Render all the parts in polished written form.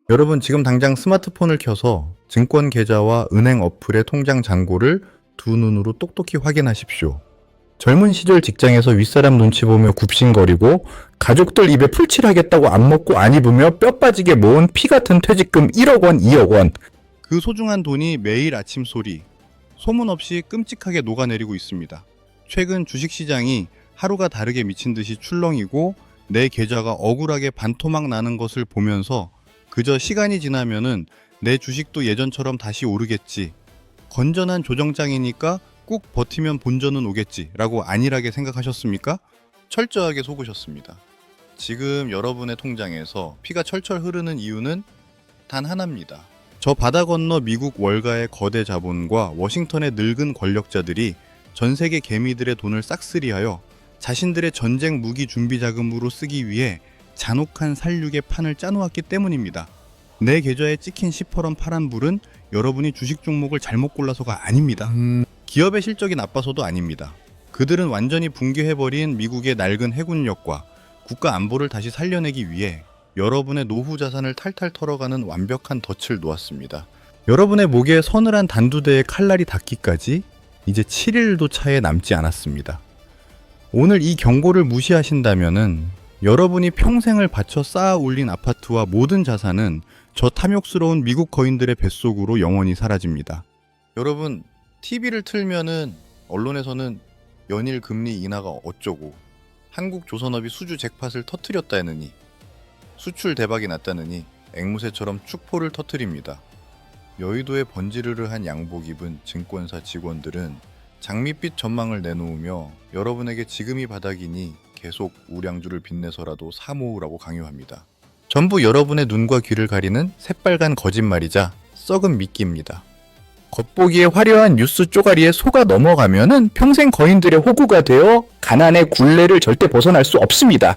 여러분 지금 당장 스마트폰을 켜서 증권 계좌와 은행 어플의 통장 잔고를 두 눈으로 똑똑히 확인하십시오. 젊은 시절 직장에서 윗사람 눈치 보며 굽신거리고 가족들 입에 풀칠하겠다고 안 먹고 안 입으며 뼈 빠지게 모은 피 같은 퇴직금 1억 원, 2억 원. 그 소중한 돈이 매일 아침 소리, 소문 없이 끔찍하게 녹아내리고 있습니다. 최근 주식시장이 하루가 다르게 미친 듯이 출렁이고 내 계좌가 억울하게 반토막 나는 것을 보면서 그저 시간이 지나면은 내 주식도 예전처럼 다시 오르겠지. 건전한 조정장이니까 꾹 버티면 본전은 오겠지 라고 안일하게 생각하셨습니까? 철저하게 속으셨습니다. 지금 여러분의 통장에서 피가 철철 흐르는 이유는 단 하나입니다. 저 바다 건너 미국 월가의 거대 자본과 워싱턴의 늙은 권력자들이 전 세계 개미들의 돈을 싹쓸이하여 자신들의 전쟁 무기 준비 자금으로 쓰기 위해 잔혹한 살육의 판을 짜놓았기 때문입니다. 내 계좌에 찍힌 시퍼런 파란불은 여러분이 주식 종목을 잘못 골라서가 아닙니다. 기업의 실적이 나빠서도 아닙니다. 그들은 완전히 붕괴해버린 미국의 낡은 해군력과 국가 안보를 다시 살려내기 위해 여러분의 노후 자산을 탈탈 털어가는 완벽한 덫을 놓았습니다. 여러분의 목에 서늘한 단두대의 칼날이 닿기까지 이제 7일도 차에 남지 않았습니다. 오늘 이 경고를 무시하신다면은 여러분이 평생을 바쳐 쌓아 올린 아파트와 모든 자산은 저 탐욕스러운 미국 거인들의 뱃속으로 영원히 사라집니다. 여러분, TV를 틀면은 언론에서는 연일 금리 인하가 어쩌고 한국 조선업이 수주 잭팟을 터뜨렸다느니 수출 대박이 났다느니 앵무새처럼 축포를 터뜨립니다. 여의도에 번지르르한 양복 입은 증권사 직원들은 장밋빛 전망을 내놓으며 여러분에게 지금이 바닥이니 계속 우량주를 빚내서라도 사모으라고 강요합니다. 전부 여러분의 눈과 귀를 가리는 새빨간 거짓말이자 썩은 미끼입니다. 겉보기에 화려한 뉴스 쪼가리에 속아 넘어가면은 평생 거인들의 호구가 되어 가난의 굴레를 절대 벗어날 수 없습니다.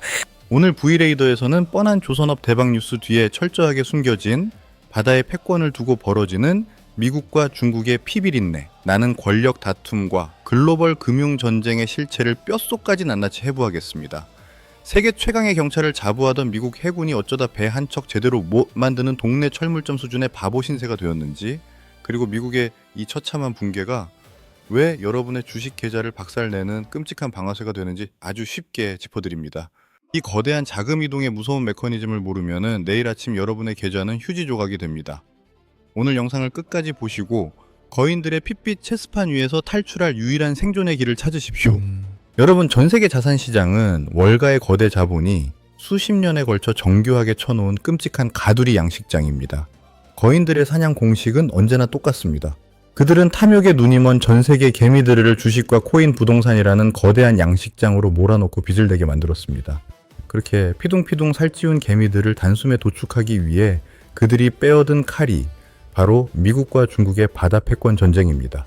오늘 V레이더에서는 뻔한 조선업 대박 뉴스 뒤에 철저하게 숨겨진 바다의 패권을 두고 벌어지는 미국과 중국의 피비린내, 나는 권력 다툼과 글로벌 금융 전쟁의 실체를 뼛속까지 낱낱이 해부하겠습니다. 세계 최강의 경찰을 자부하던 미국 해군이 어쩌다 배 한 척 제대로 못 만드는 동네 철물점 수준의 바보 신세가 되었는지, 그리고 미국의 이 처참한 붕괴가 왜 여러분의 주식 계좌를 박살내는 끔찍한 방아쇠가 되는지 아주 쉽게 짚어드립니다. 이 거대한 자금 이동의 무서운 메커니즘을 모르면은 내일 아침 여러분의 계좌는 휴지 조각이 됩니다. 오늘 영상을 끝까지 보시고 거인들의 핏빛 체스판 위에서 탈출할 유일한 생존의 길을 찾으십시오. 여러분, 전 세계 자산 시장은 월가의 거대 자본이 수십 년에 걸쳐 정교하게 쳐놓은 끔찍한 가두리 양식장입니다. 거인들의 사냥 공식은 언제나 똑같습니다. 그들은 탐욕에 눈이 먼 전 세계 개미들을 주식과 코인 부동산이라는 거대한 양식장으로 몰아넣고 빚을 내게 만들었습니다. 그렇게 피둥피둥 살찌운 개미들을 단숨에 도축하기 위해 그들이 빼어든 칼이 바로 미국과 중국의 바다 패권 전쟁입니다.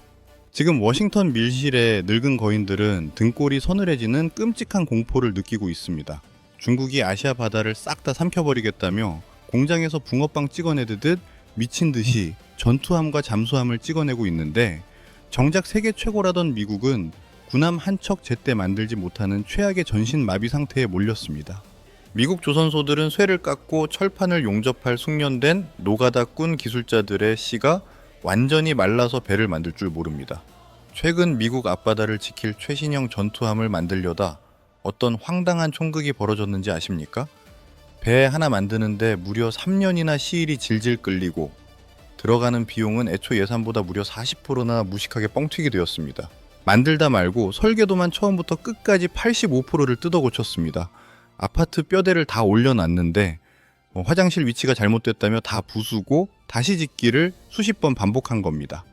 지금 워싱턴 밀실의 늙은 거인들은 등골이 서늘해지는 끔찍한 공포를 느끼고 있습니다. 중국이 아시아 바다를 싹 다 삼켜버리겠다며 공장에서 붕어빵 찍어내듯 미친 듯이 전투함과 잠수함을 찍어내고 있는데, 정작 세계 최고라던 미국은 군함 한 척 제때 만들지 못하는 최악의 전신 마비 상태에 몰렸습니다. 미국 조선소들은 쇠를 깎고 철판을 용접할 숙련된 노가다 꾼 기술자들의 씨가 완전히 말라서 배를 만들 줄 모릅니다. 최근 미국 앞바다를 지킬 최신형 전투함을 만들려다 어떤 황당한 총극이 벌어졌는지 아십니까? 배 하나 만드는데 무려 3년이나 시일이 질질 끌리고 들어가는 비용은 애초 예산보다 무려 40%나 무식하게 뻥튀기 되었습니다. 만들다 말고 설계도만 처음부터 끝까지 85%를 뜯어 고쳤습니다. 아파트 뼈대를 다 올려놨는데 화장실 위치가 잘못됐다며 다 부수고 다시 짓기를 수십 번 반복한 겁니다.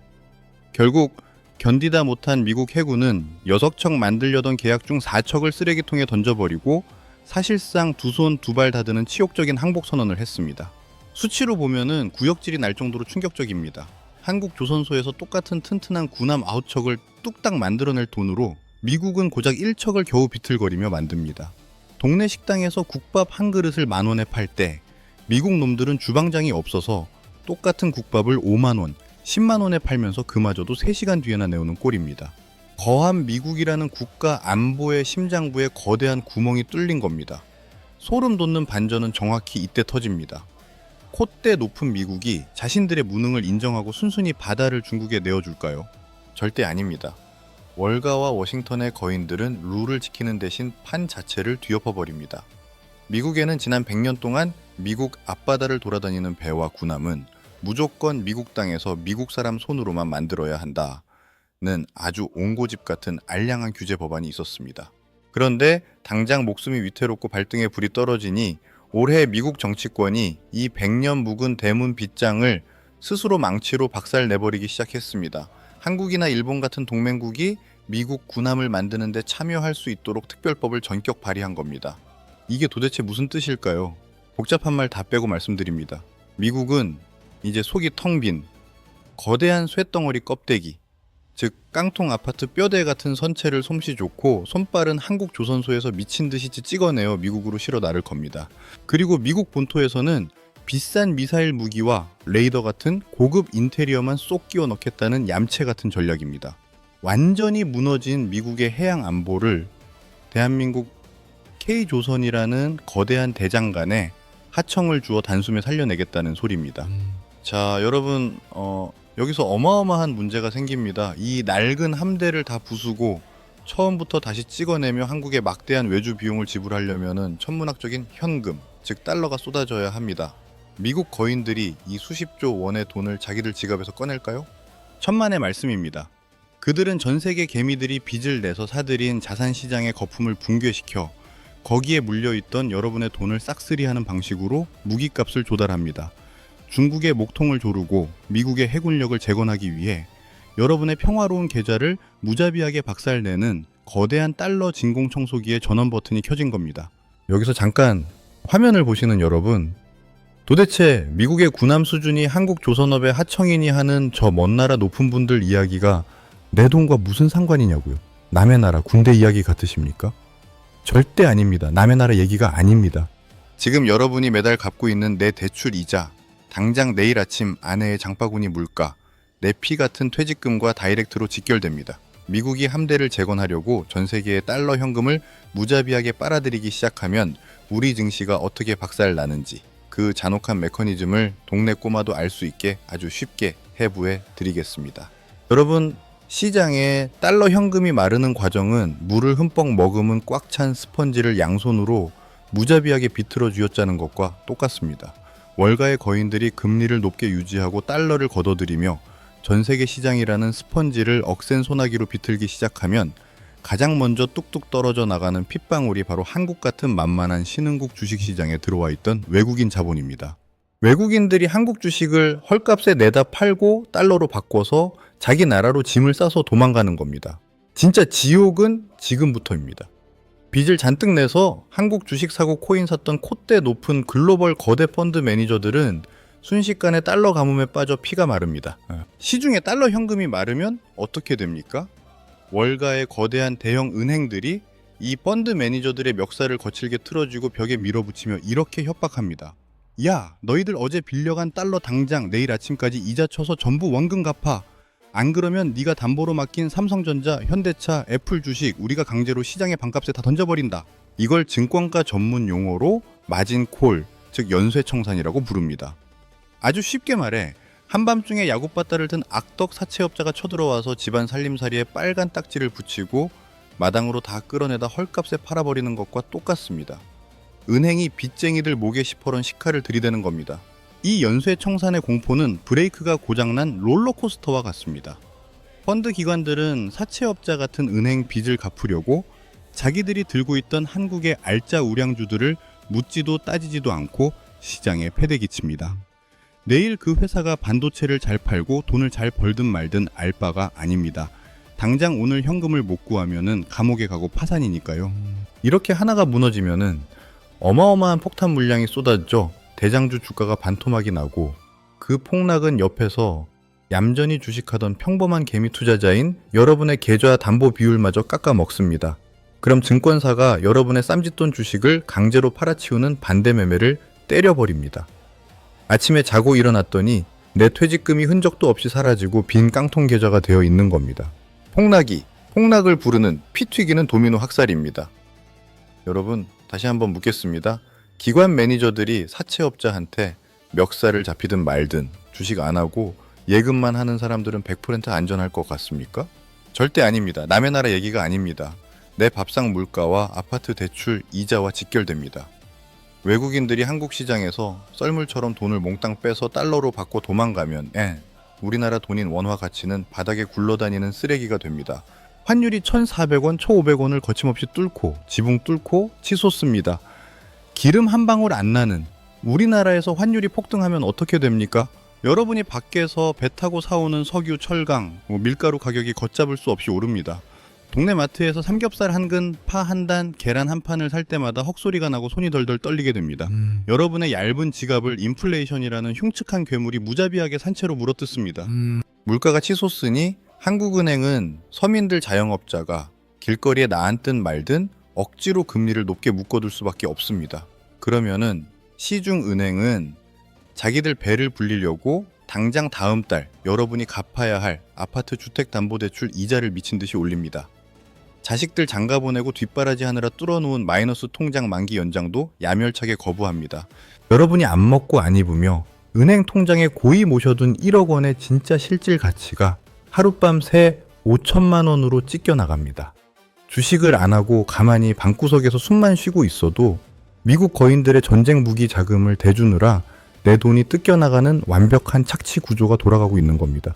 결국 견디다 못한 미국 해군은 6척 만들려던 계약 중 4척을 쓰레기통에 던져버리고 사실상 두 손 두 발 다드는 치욕적인 항복 선언을 했습니다. 수치로 보면은 구역질이 날 정도로 충격적입니다. 한국 조선소에서 똑같은 튼튼한 군함 9척을 뚝딱 만들어낼 돈으로 미국은 고작 1척을 겨우 비틀거리며 만듭니다. 동네 식당에서 국밥 한 그릇을 10,000원에 팔 때 미국 놈들은 주방장이 없어서 똑같은 국밥을 50,000원, 100,000원에 팔면서 그마저도 3시간 뒤에나 내오는 꼴입니다. 거한 미국이라는 국가 안보의 심장부에 거대한 구멍이 뚫린 겁니다. 소름 돋는 반전은 정확히 이때 터집니다. 콧대 높은 미국이 자신들의 무능을 인정하고 순순히 바다를 중국에 내어줄까요? 절대 아닙니다. 월가와 워싱턴의 거인들은 룰을 지키는 대신 판 자체를 뒤엎어버립니다. 미국에는 지난 100년 동안 미국 앞바다를 돌아다니는 배와 군함은 무조건 미국 땅에서 미국 사람 손으로만 만들어야 한다는 아주 옹고집 같은 알량한 규제 법안이 있었습니다. 그런데 당장 목숨이 위태롭고 발등에 불이 떨어지니 올해 미국 정치권이 이 100년 묵은 대문 빗장을 스스로 망치로 박살내버리기 시작했습니다. 한국이나 일본 같은 동맹국이 미국 군함을 만드는 데 참여할 수 있도록 특별법을 전격 발의한 겁니다. 이게 도대체 무슨 뜻일까요? 복잡한 말 다 빼고 말씀드립니다. 미국은 이제 속이 텅 빈 거대한 쇳덩어리 껍데기, 즉 깡통 아파트 뼈대 같은 선체를 솜씨 좋고 손빠른 한국 조선소에서 미친 듯이 찍어내어 미국으로 실어 나를 겁니다. 그리고 미국 본토에서는 비싼 미사일 무기와 레이더 같은 고급 인테리어만 쏙 끼워 넣겠다는 얌체 같은 전략입니다. 완전히 무너진 미국의 해양 안보를 대한민국 K조선이라는 거대한 대장간에 하청을 주어 단숨에 살려내겠다는 소리입니다. 자, 여러분 여기서 어마어마한 문제가 생깁니다. 이 낡은 함대를 다 부수고 처음부터 다시 찍어내며 한국에 막대한 외주 비용을 지불하려면 천문학적인 현금, 즉 달러가 쏟아져야 합니다. 미국 거인들이 이 수십조 원의 돈을 자기들 지갑에서 꺼낼까요? 천만의 말씀입니다. 그들은 전 세계 개미들이 빚을 내서 사들인 자산시장의 거품을 붕괴시켜 거기에 물려있던 여러분의 돈을 싹쓸이하는 방식으로 무기값을 조달합니다. 중국의 목통을 조르고 미국의 해군력을 재건하기 위해 여러분의 평화로운 계좌를 무자비하게 박살내는 거대한 달러 진공청소기의 전원 버튼이 켜진 겁니다. 여기서 잠깐 화면을 보시는 여러분, 도대체 미국의 군함 수준이 한국 조선업의 하청인이 하는 저 먼 나라 높은 분들 이야기가 내 돈과 무슨 상관이냐고요. 남의 나라 군대 이야기 같으십니까? 절대 아닙니다. 남의 나라 얘기가 아닙니다. 지금 여러분이 매달 갚고 있는 내 대출 이자, 당장 내일 아침 아내의 장바구니 물가, 내 피 같은 퇴직금과 다이렉트로 직결됩니다. 미국이 함대를 재건하려고 전 세계의 달러 현금을 무자비하게 빨아들이기 시작하면 우리 증시가 어떻게 박살나는지 그 잔혹한 메커니즘을 동네 꼬마도 알 수 있게 아주 쉽게 해부해 드리겠습니다. 여러분, 시장에 달러 현금이 마르는 과정은 물을 흠뻑 머금은 꽉 찬 스펀지를 양손으로 무자비하게 비틀어 쥐어짜는 것과 똑같습니다. 월가의 거인들이 금리를 높게 유지하고 달러를 걷어들이며 전 세계 시장이라는 스펀지를 억센 소나기로 비틀기 시작하면 가장 먼저 뚝뚝 떨어져 나가는 핏방울이 바로 한국 같은 만만한 신흥국 주식시장에 들어와 있던 외국인 자본입니다. 외국인들이 한국 주식을 헐값에 내다 팔고 달러로 바꿔서 자기 나라로 짐을 싸서 도망가는 겁니다. 진짜 지옥은 지금부터입니다. 빚을 잔뜩 내서 한국 주식 사고 코인 샀던 콧대 높은 글로벌 거대 펀드 매니저들은 순식간에 달러 가뭄에 빠져 피가 마릅니다. 시중에 달러 현금이 마르면 어떻게 됩니까? 월가의 거대한 대형 은행들이 이 펀드 매니저들의 멱살을 거칠게 틀어쥐고 벽에 밀어붙이며 이렇게 협박합니다. 야, 너희들 어제 빌려간 달러 당장 내일 아침까지 이자 쳐서 전부 원금 갚아. 안 그러면 네가 담보로 맡긴 삼성전자, 현대차, 애플 주식 우리가 강제로 시장의 반값에 다 던져버린다. 이걸 증권가 전문 용어로 마진콜, 즉 연쇄청산이라고 부릅니다. 아주 쉽게 말해 한밤중에 야구바따를 든 악덕 사채업자가 쳐들어와서 집안 살림살이에 빨간 딱지를 붙이고 마당으로 다 끌어내다 헐값에 팔아버리는 것과 똑같습니다. 은행이 빚쟁이들 목에 시퍼런 시카를 들이대는 겁니다. 이 연쇄청산의 공포는 브레이크가 고장난 롤러코스터와 같습니다. 펀드 기관들은 사채업자 같은 은행 빚을 갚으려고 자기들이 들고 있던 한국의 알짜 우량주들을 묻지도 따지지도 않고 시장에 패대기칩니다. 내일 그 회사가 반도체를 잘 팔고 돈을 잘 벌든 말든 알 바가 아닙니다. 당장 오늘 현금을 못 구하면은 감옥에 가고 파산이니까요. 이렇게 하나가 무너지면은 어마어마한 폭탄 물량이 쏟아져 대장주 주가가 반토막이 나고 그 폭락은 옆에서 얌전히 주식하던 평범한 개미 투자자인 여러분의 계좌 담보 비율마저 깎아 먹습니다. 그럼 증권사가 여러분의 쌈짓돈 주식을 강제로 팔아치우는 반대 매매를 때려버립니다. 아침에 자고 일어났더니 내 퇴직금이 흔적도 없이 사라지고 빈 깡통 계좌가 되어 있는 겁니다. 폭락을 부르는 피 튀기는 도미노 학살입니다. 여러분, 다시 한번 묻겠습니다. 기관 매니저들이 사채업자한테 멱살을 잡히든 말든 주식 안 하고 예금만 하는 사람들은 100% 안전할 것 같습니까? 절대 아닙니다. 남의 나라 얘기가 아닙니다. 내 밥상 물가와 아파트 대출 이자와 직결됩니다. 외국인들이 한국 시장에서 썰물처럼 돈을 몽땅 빼서 달러로 받고 도망가면 우리나라 돈인 원화 가치는 바닥에 굴러다니는 쓰레기가 됩니다. 환율이 1,400원, 1,500원을 거침없이 뚫고 지붕 뚫고 치솟습니다. 기름 한 방울 안 나는 우리나라에서 환율이 폭등하면 어떻게 됩니까? 여러분이 밖에서 배 타고 사오는 석유, 철강, 밀가루 가격이 걷잡을 수 없이 오릅니다. 동네 마트에서 삼겹살 한 근, 파 한 단, 계란 한 판을 살 때마다 헉소리가 나고 손이 덜덜 떨리게 됩니다. 여러분의 얇은 지갑을 인플레이션이라는 흉측한 괴물이 무자비하게 산채로 물어뜯습니다. 물가가 치솟으니 한국은행은 서민들 자영업자가 길거리에 나앉든 말든 억지로 금리를 높게 묶어둘 수밖에 없습니다. 그러면은 시중은행은 자기들 배를 불리려고 당장 다음 달 여러분이 갚아야 할 아파트 주택담보대출 이자를 미친 듯이 올립니다. 자식들 장가 보내고 뒷바라지 하느라 뚫어놓은 마이너스 통장 만기 연장도 야멸차게 거부합니다. 여러분이 안 먹고 안 입으며 은행 통장에 고이 모셔둔 1억 원의 진짜 실질 가치가 하룻밤 새 5천만 원으로 찢겨나갑니다. 주식을 안 하고 가만히 방구석에서 숨만 쉬고 있어도 미국 거인들의 전쟁 무기 자금을 대주느라 내 돈이 뜯겨나가는 완벽한 착취 구조가 돌아가고 있는 겁니다.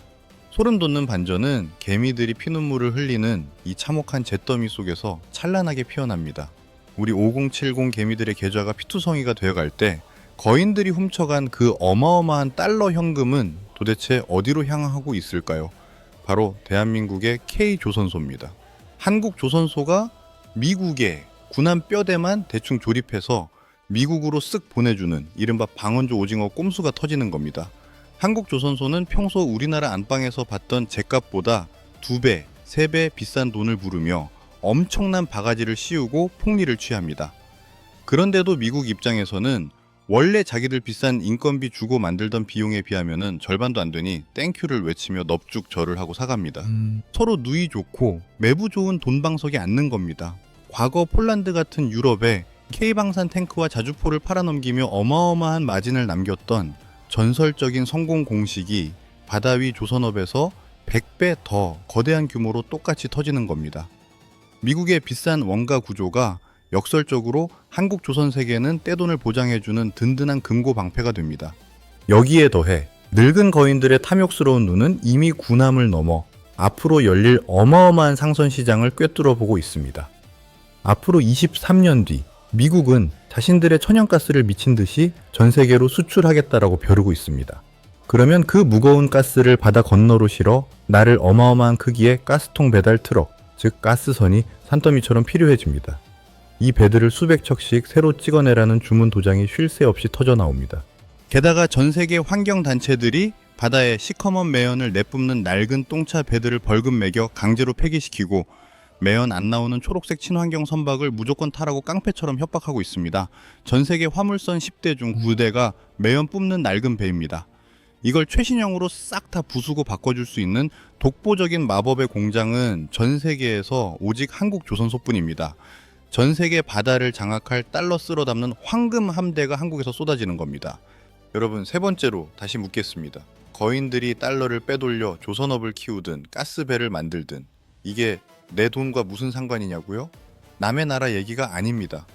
소름 돋는 반전은 개미들이 피눈물을 흘리는 이 참혹한 잿더미 속에서 찬란하게 피어납니다. 우리 5070 개미들의 계좌가 피투성이가 되어갈 때 거인들이 훔쳐간 그 어마어마한 달러 현금은 도대체 어디로 향하고 있을까요? 바로 대한민국의 K조선소입니다. 한국조선소가 미국의 군함 뼈대만 대충 조립해서 미국으로 쓱 보내주는 이른바 방언조 오징어 꼼수가 터지는 겁니다. 한국조선소는 평소 우리나라 안방에서 받던 죗값보다 2배, 3배 비싼 돈을 부르며 엄청난 바가지를 씌우고 폭리를 취합니다. 그런데도 미국 입장에서는 원래 자기들 비싼 인건비 주고 만들던 비용에 비하면은 절반도 안 되니 땡큐를 외치며 넙죽절을 하고 사갑니다. 서로 누이 좋고 매부 좋은 돈방석에 앉는 겁니다. 과거 폴란드 같은 유럽에 K방산 탱크와 자주포를 팔아넘기며 어마어마한 마진을 남겼던 전설적인 성공 공식이 바다 위 조선업에서 100배 더 거대한 규모로 똑같이 터지는 겁니다. 미국의 비싼 원가 구조가 역설적으로 한국 조선 세계는 떼돈을 보장해주는 든든한 금고 방패가 됩니다. 여기에 더해 늙은 거인들의 탐욕스러운 눈은 이미 군함을 넘어 앞으로 열릴 어마어마한 상선 시장을 꿰뚫어 보고 있습니다. 앞으로 23년 뒤 미국은 자신들의 천연가스를 미친 듯이 전 세계로 수출하겠다라고 벼르고 있습니다. 그러면 그 무거운 가스를 바다 건너로 실어 나를 어마어마한 크기의 가스통 배달 트럭, 즉 가스선이 산더미처럼 필요해집니다. 이 배들을 수백 척씩 새로 찍어내라는 주문 도장이 쉴 새 없이 터져 나옵니다. 게다가 전 세계 환경단체들이 바다에 시커먼 매연을 내뿜는 낡은 똥차 배들을 벌금 매겨 강제로 폐기시키고 매연 안 나오는 초록색 친환경 선박을 무조건 타라고 깡패처럼 협박하고 있습니다. 전 세계 화물선 10대 중 9대가 매연 뿜는 낡은 배입니다. 이걸 최신형으로 싹 다 부수고 바꿔줄 수 있는 독보적인 마법의 공장은 전 세계에서 오직 한국 조선소뿐입니다. 전 세계 바다를 장악할 달러 쓸어 담는 황금 함대가 한국에서 쏟아지는 겁니다. 여러분, 세 번째로 다시 묻겠습니다. 거인들이 달러를 빼돌려 조선업을 키우든 가스배를 만들든 이게 내 돈과 무슨 상관이냐고요? 남의 나라 얘기가 아닙니다.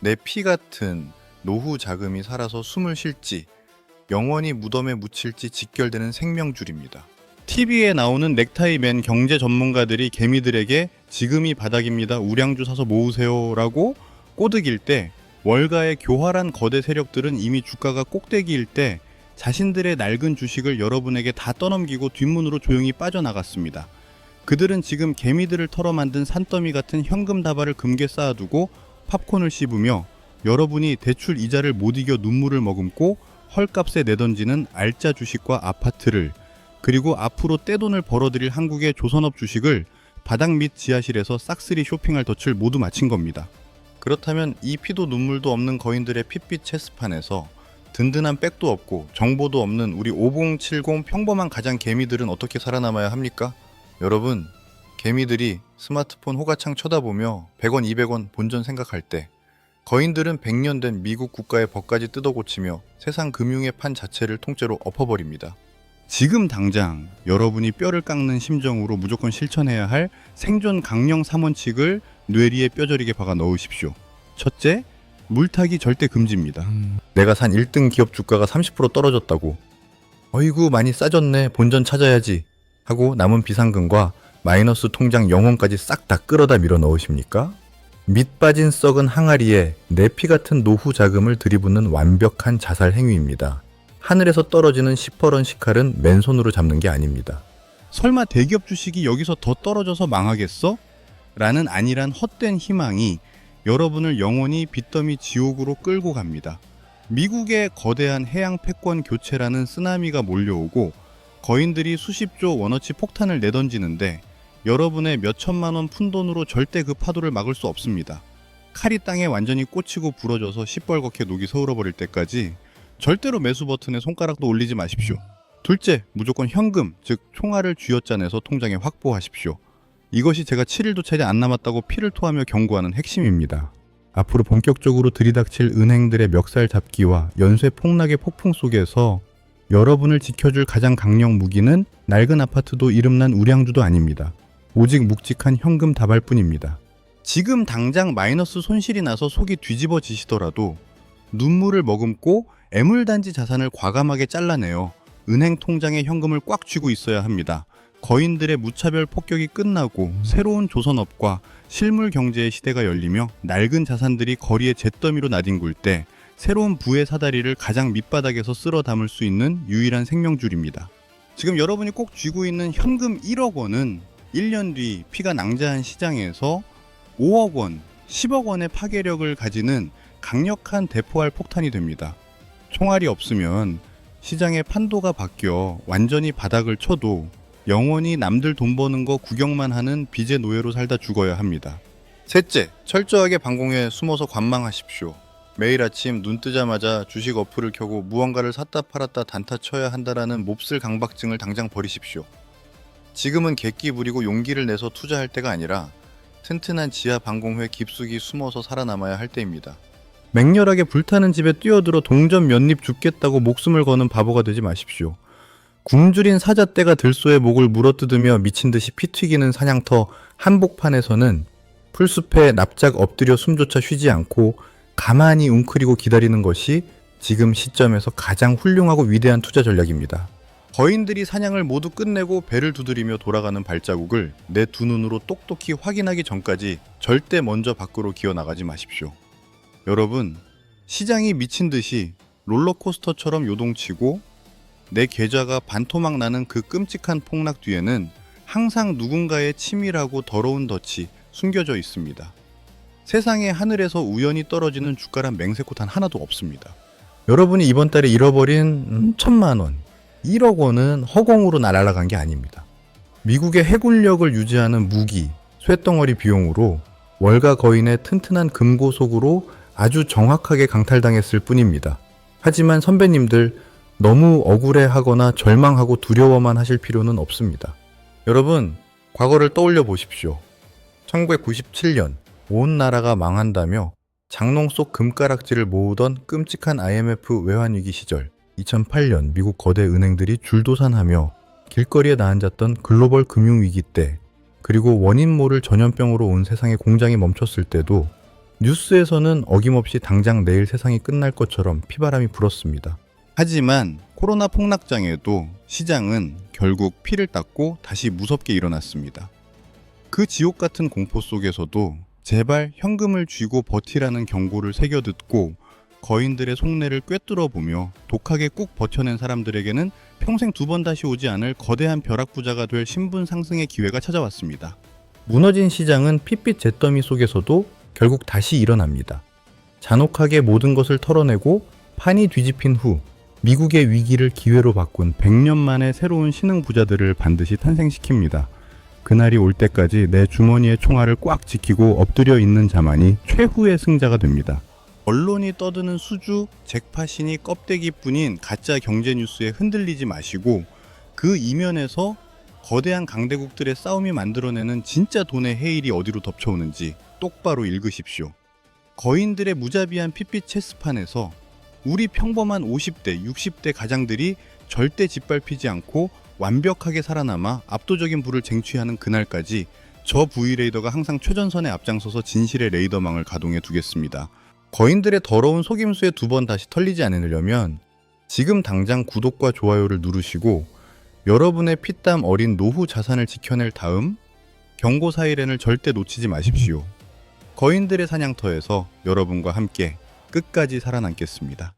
내 피 같은 노후 자금이 살아서 숨을 쉴지 영원히 무덤에 묻힐지 직결되는 생명줄입니다. TV에 나오는 넥타이 맨 경제 전문가들이 개미들에게 지금이 바닥입니다. 우량주 사서 모으세요 라고 꼬드길 때 월가의 교활한 거대 세력들은 이미 주가가 꼭대기일 때 자신들의 낡은 주식을 여러분에게 다 떠넘기고 뒷문으로 조용히 빠져나갔습니다. 그들은 지금 개미들을 털어 만든 산더미 같은 현금 다발을 금괴 쌓아두고 팝콘을 씹으며 여러분이 대출 이자를 못 이겨 눈물을 머금고 헐값에 내던지는 알짜 주식과 아파트를 그리고 앞으로 떼돈을 벌어들일 한국의 조선업 주식을 바닥 및 지하실에서 싹쓸이 쇼핑할 덫을 모두 마친 겁니다. 그렇다면 이 피도 눈물도 없는 거인들의 핏빛 체스판에서 든든한 백도 없고 정보도 없는 우리 5070 평범한 가장 개미들은 어떻게 살아남아야 합니까? 여러분, 개미들이 스마트폰 호가창 쳐다보며 100원, 200원 본전 생각할 때 거인들은 100년 된 미국 국가의 법까지 뜯어고치며 세상 금융의 판 자체를 통째로 엎어버립니다. 지금 당장 여러분이 뼈를 깎는 심정으로 무조건 실천해야 할 생존 강령 3원칙을 뇌리에 뼈저리게 박아 넣으십시오. 첫째, 물타기 절대 금지입니다. 내가 산 1등 기업 주가가 30% 떨어졌다고 어이구 많이 싸졌네 본전 찾아야지 하고 남은 비상금과 마이너스 통장 0원까지 싹 다 끌어다 밀어 넣으십니까? 밑 빠진 썩은 항아리에 내피 같은 노후 자금을 들이붓는 완벽한 자살 행위입니다. 하늘에서 떨어지는 시퍼런 식칼은 맨손으로 잡는 게 아닙니다. 설마 대기업 주식이 여기서 더 떨어져서 망하겠어? 라는 안일한 헛된 희망이 여러분을 영원히 빚더미 지옥으로 끌고 갑니다. 미국의 거대한 해양 패권 교체라는 쓰나미가 몰려오고 거인들이 수십조 원어치 폭탄을 내던지는데 여러분의 몇천만 원 푼돈으로 절대 그 파도를 막을 수 없습니다. 칼이 땅에 완전히 꽂히고 부러져서 시뻘겋게 녹이 서울어버릴 때까지 절대로 매수 버튼에 손가락도 올리지 마십시오. 둘째, 무조건 현금, 즉 총알을 쥐어짜내서 통장에 확보하십시오. 이것이 제가 7일도 채 안 남았다고 피를 토하며 경고하는 핵심입니다. 앞으로 본격적으로 들이닥칠 은행들의 멱살 잡기와 연쇄 폭락의 폭풍 속에서 여러분을 지켜줄 가장 강력 무기는 낡은 아파트도 이름난 우량주도 아닙니다. 오직 묵직한 현금 다발뿐입니다. 지금 당장 마이너스 손실이 나서 속이 뒤집어지시더라도 눈물을 머금고 애물단지 자산을 과감하게 잘라내어 은행 통장에 현금을 꽉 쥐고 있어야 합니다. 거인들의 무차별 폭격이 끝나고 새로운 조선업과 실물 경제의 시대가 열리며 낡은 자산들이 거리에 잿더미로 나뒹굴 때 새로운 부의 사다리를 가장 밑바닥에서 쓸어 담을 수 있는 유일한 생명줄입니다. 지금 여러분이 꼭 쥐고 있는 현금 1억 원은 1년 뒤 피가 낭자한 시장에서 5억 원, 10억 원의 파괴력을 가지는 강력한 대포할 폭탄이 됩니다. 총알이 없으면 시장의 판도가 바뀌어 완전히 바닥을 쳐도 영원히 남들 돈 버는 거 구경만 하는 빚의 노예로 살다 죽어야 합니다. 셋째, 철저하게 방공에 숨어서 관망하십시오. 매일 아침 눈 뜨자마자 주식 어플을 켜고 무언가를 샀다 팔았다 단타 쳐야 한다라는 몹쓸 강박증을 당장 버리십시오. 지금은 객기 부리고 용기를 내서 투자할 때가 아니라 튼튼한 지하 방공회 깊숙이 숨어서 살아남아야 할 때입니다. 맹렬하게 불타는 집에 뛰어들어 동전 몇 입 죽겠다고 목숨을 거는 바보가 되지 마십시오. 굶주린 사자떼가 들소의 목을 물어뜯으며 미친듯이 피 튀기는 사냥터 한복판에서는 풀숲에 납작 엎드려 숨조차 쉬지 않고 가만히 웅크리고 기다리는 것이 지금 시점에서 가장 훌륭하고 위대한 투자 전략입니다. 거인들이 사냥을 모두 끝내고 배를 두드리며 돌아가는 발자국을 내 두 눈으로 똑똑히 확인하기 전까지 절대 먼저 밖으로 기어나가지 마십시오. 여러분, 시장이 미친 듯이 롤러코스터처럼 요동치고 내 계좌가 반토막 나는 그 끔찍한 폭락 뒤에는 항상 누군가의 치밀하고 더러운 덫이 숨겨져 있습니다. 세상의 하늘에서 우연히 떨어지는 주가란 맹세코 단 하나도 없습니다. 여러분이 이번 달에 잃어버린 1,000만 원, 1억 원은 허공으로 날아간 게 아닙니다. 미국의 해군력을 유지하는 무기, 쇳덩어리 비용으로 월가 거인의 튼튼한 금고속으로 아주 정확하게 강탈당했을 뿐입니다. 하지만 선배님들 너무 억울해하거나 절망하고 두려워만 하실 필요는 없습니다. 여러분, 과거를 떠올려 보십시오. 1997년 온 나라가 망한다며 장롱 속 금가락지를 모으던 끔찍한 IMF 외환위기 시절, 2008년 미국 거대 은행들이 줄도산하며 길거리에 나앉았던 글로벌 금융위기 때, 그리고 원인 모를 전염병으로 온 세상의 공장이 멈췄을 때도 뉴스에서는 어김없이 당장 내일 세상이 끝날 것처럼 피바람이 불었습니다. 하지만 코로나 폭락장에도 시장은 결국 피를 닦고 다시 무섭게 일어났습니다. 그 지옥 같은 공포 속에서도 제발 현금을 쥐고 버티라는 경고를 새겨듣고 거인들의 속내를 꿰뚫어 보며 독하게 꾹 버텨낸 사람들에게는 평생 두 번 다시 오지 않을 거대한 벼락부자가 될 신분 상승의 기회가 찾아왔습니다. 무너진 시장은 핏빛 잿더미 속에서도 결국 다시 일어납니다. 잔혹하게 모든 것을 털어내고 판이 뒤집힌 후 미국의 위기를 기회로 바꾼 100년 만의 새로운 신흥 부자들을 반드시 탄생시킵니다. 그날이 올 때까지 내 주머니의 총알을 꽉 지키고 엎드려 있는 자만이 최후의 승자가 됩니다. 언론이 떠드는 수주, 잭팟이니 껍데기뿐인 가짜 경제 뉴스에 흔들리지 마시고 그 이면에서 거대한 강대국들의 싸움이 만들어내는 진짜 돈의 해일이 어디로 덮쳐오는지 똑바로 읽으십시오. 거인들의 무자비한 핏빛 체스판에서 우리 평범한 50대, 60대 가장들이 절대 짓밟히지 않고 완벽하게 살아남아 압도적인 부를 쟁취하는 그날까지 저 V레이더가 항상 최전선에 앞장서서 진실의 레이더망을 가동해 두겠습니다. 거인들의 더러운 속임수에 두 번 다시 털리지 않으려면 지금 당장 구독과 좋아요를 누르시고 여러분의 피땀 어린 노후 자산을 지켜낼 다음 경고 사이렌을 절대 놓치지 마십시오. 거인들의 사냥터에서 여러분과 함께 끝까지 살아남겠습니다.